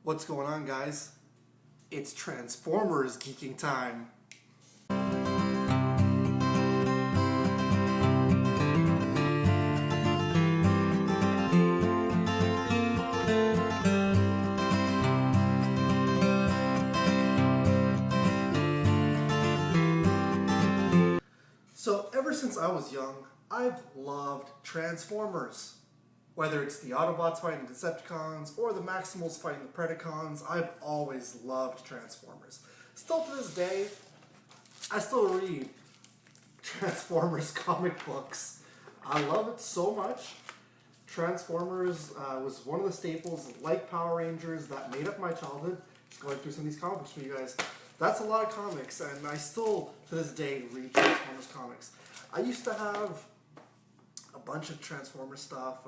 What's going on, guys? It's Transformers geeking time. So ever since I was young, I've loved Transformers. Whether it's the Autobots fighting the Decepticons or the Maximals fighting the Predacons, I've always loved Transformers. Still to this day, I still read Transformers comic books. I love it so much. Transformers was one of the staples, like Power Rangers, that made up my childhood. Just going through some of these comic books for you guys. That's a lot of comics, and I still, to this day, read Transformers comics. I used to have a bunch of Transformers stuff.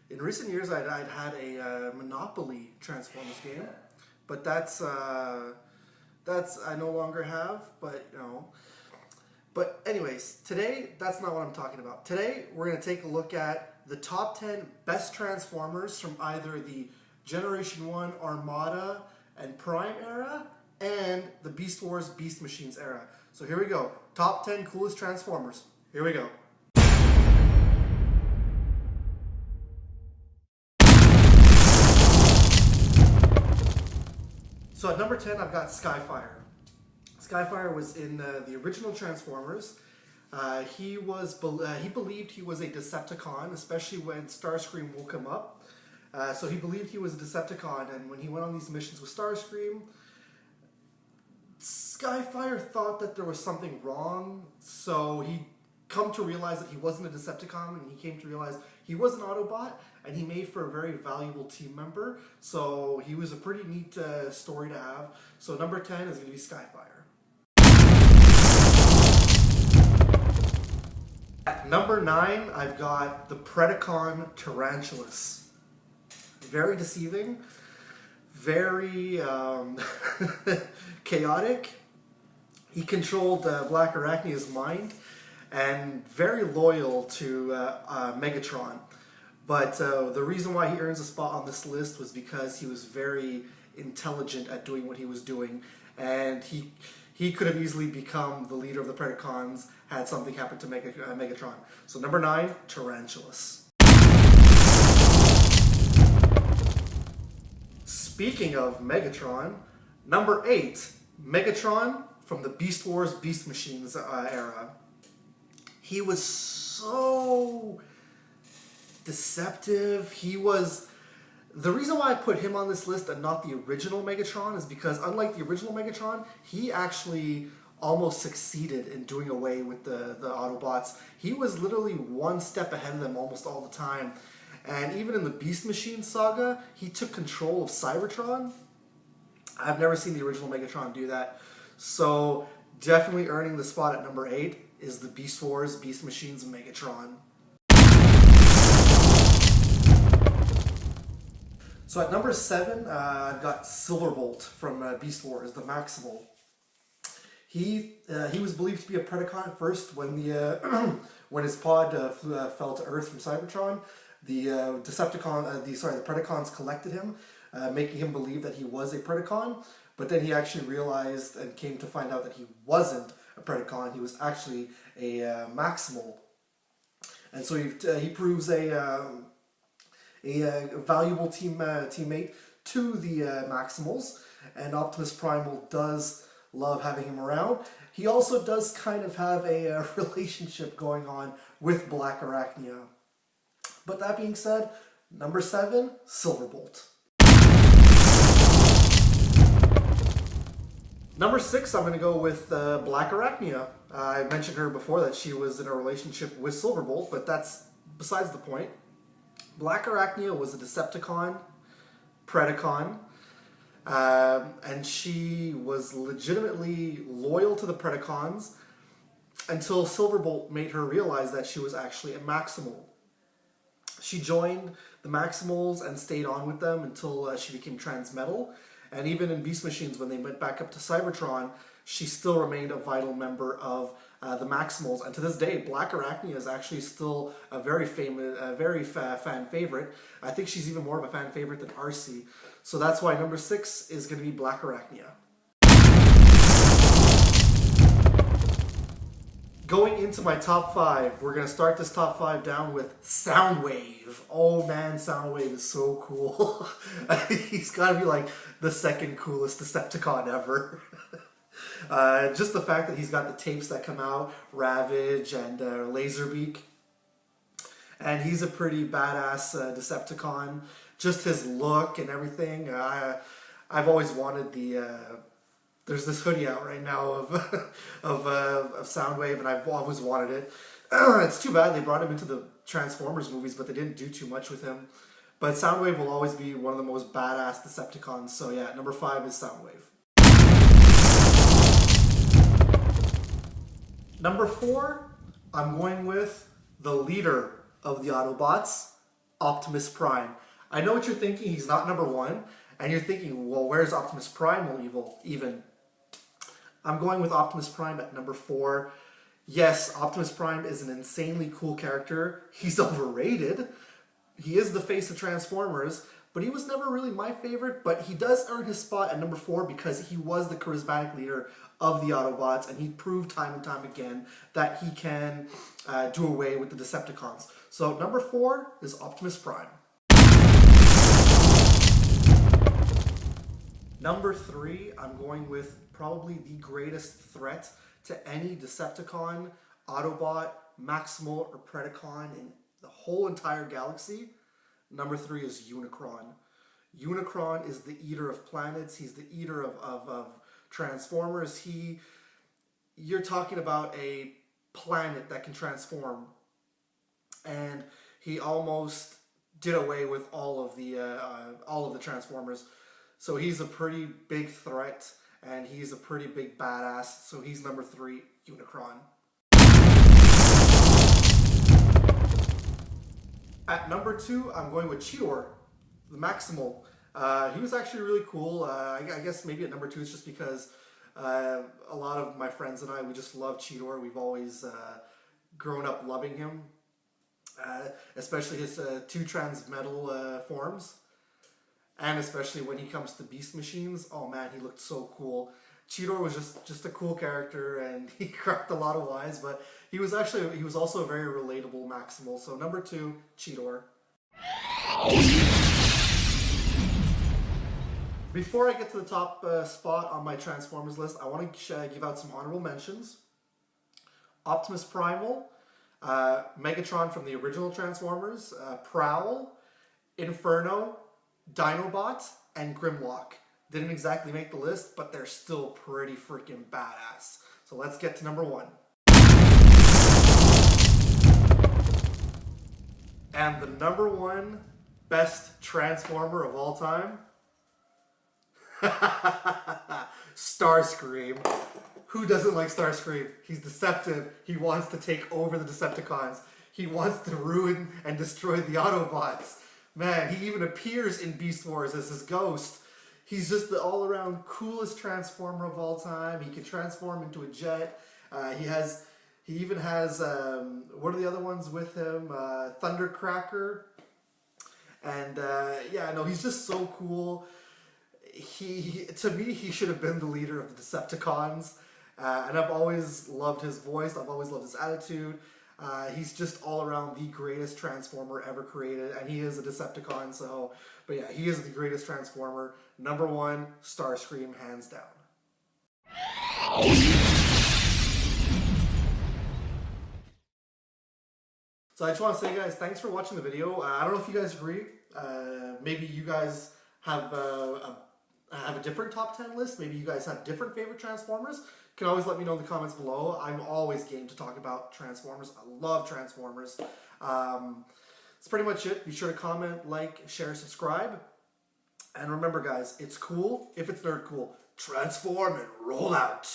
In recent years, I'd had a Monopoly Transformers game, but that's I no longer have. But you know, but anyways, today that's not what I'm talking about. Today we're gonna take a look at the top 10 best Transformers from either the Generation 1 Armada and Prime era and the Beast Wars Beast Machines era. So here we go. Top 10 coolest Transformers. Here we go. So at number 10, I've got Skyfire. Skyfire was in the original Transformers. He believed he was a Decepticon, especially when Starscream woke him up. So he believed he was a Decepticon, and when he went on these missions with Starscream, Skyfire thought that there was something wrong, so he come to realize that he wasn't a Decepticon, and he came to realize he was an Autobot, and he made for a very valuable team member. So he was a pretty neat story to have. So number 10 is going to be Skyfire. At number 9, I've got the Predacon Tarantulas. Very deceiving, very chaotic. He controlled Black Arachnia's mind, and very loyal to Megatron. But the reason why he earns a spot on this list was because he was very intelligent at doing what he was doing, and he could have easily become the leader of the Predacons had something happened to Megatron. So number 9, Tarantulas. Speaking of Megatron, number 8, Megatron from the Beast Wars Beast Machines era. He was so deceptive. The reason why I put him on this list and not the original Megatron is because unlike the original Megatron, he actually almost succeeded in doing away with the Autobots. He was literally one step ahead of them almost all the time. And even in the Beast Machine saga, he took control of Cybertron. I've never seen the original Megatron do that. So definitely earning the spot at number 8 is the Beast Wars Beast Machines Megatron. So at number 7, I've got Silverbolt from Beast Wars, the Maximal. He was believed to be a Predacon at first when when his pod fell to Earth from Cybertron. The Predacons collected him, making him believe that he was a Predacon. But then he actually realized and came to find out that he wasn't a Predacon. He was actually a Maximal, and so he proves a valuable teammate to the Maximals, and Optimus Primal does love having him around. He also does kind of have a relationship going on with Black Arachnia. But that being said, number 7, Silverbolt. Number 6, I'm going to go with Black Arachnia. I mentioned her before that she was in a relationship with Silverbolt, but that's besides the point. Black Arachnia was a Decepticon, Predacon, and she was legitimately loyal to the Predacons until Silverbolt made her realize that she was actually a Maximal. She joined the Maximals and stayed on with them until she became Transmetal. And even in Beast Machines, when they went back up to Cybertron, she still remained a vital member of the Maximals. And to this day, Black Arachnia is actually still a very famous, fan favorite. I think she's even more of a fan favorite than Arcee. So that's why number 6 is going to be Black Arachnia. Going into my top 5, we're going to start this top 5 down with Soundwave. Oh man, Soundwave is so cool. He's got to be like the second coolest Decepticon ever. Just the fact that he's got the tapes that come out, Ravage and Laserbeak. And he's a pretty badass Decepticon. Just his look and everything. I've always wanted the... there's this hoodie out right now of Soundwave, and I've always wanted it. It's too bad they brought him into the Transformers movies, but they didn't do too much with him. But Soundwave will always be one of the most badass Decepticons. So yeah, number 5 is Soundwave. Number 4, I'm going with the leader of the Autobots, Optimus Prime. I know what you're thinking, he's not number 1, and you're thinking, well, where's Optimus Primal even? I'm going with Optimus Prime at number 4. Yes, Optimus Prime is an insanely cool character. He's overrated. He is the face of Transformers, but he was never really my favorite, but he does earn his spot at number 4 because he was the charismatic leader of the Autobots, and he proved time and time again that he can do away with the Decepticons. So number 4 is Optimus Prime. Number 3, I'm going with probably the greatest threat to any Decepticon, Autobot, Maximal, or Predacon in the whole entire galaxy. Number 3 is Unicron. Unicron is the eater of planets. He's the eater of Transformers. You're talking about a planet that can transform, and he almost did away with all of the Transformers. So he's a pretty big threat, and he's a pretty big badass. So he's number 3, Unicron. At number 2, I'm going with Cheetor, the Maximal. He was actually really cool. I guess maybe at number 2 it's just because a lot of my friends and I, we just love Cheetor. We've always grown up loving him, especially his 2 transmetal forms. And especially when he comes to Beast Machines, oh man, he looked so cool. Cheetor was just a cool character, and he cracked a lot of wise, but he was also a very relatable Maximal. So number 2, Cheetor. Before I get to the top spot on my Transformers list, I want to give out some honorable mentions. Optimus Primal, Megatron from the original Transformers, Prowl, Inferno, Dinobot, and Grimlock. Didn't exactly make the list, but they're still pretty freaking badass. So let's get to number 1. And the number 1 best Transformer of all time? Starscream. Who doesn't like Starscream? He's deceptive. He wants to take over the Decepticons. He wants to ruin and destroy the Autobots. Man, he even appears in Beast Wars as his ghost. He's just the all-around coolest Transformer of all time. He can transform into a jet. He even has, what are the other ones with him? Thundercracker. And yeah, no, he's just so cool. To me, he should have been the leader of the Decepticons. And I've always loved his voice. I've always loved his attitude. He's just all around the greatest Transformer ever created, and he is a Decepticon, so, but yeah, he is the greatest Transformer. Number 1, Starscream, hands down. So I just want to say, guys, thanks for watching the video. I don't know if you guys agree. Maybe you guys have a different top 10 list. Maybe you guys have different favorite Transformers. You can always let me know in the comments below. I'm always game to talk about Transformers. I love Transformers. That's pretty much it. Be sure to comment, like, share, subscribe. And remember, guys, it's cool if it's nerd cool. Transform and roll out.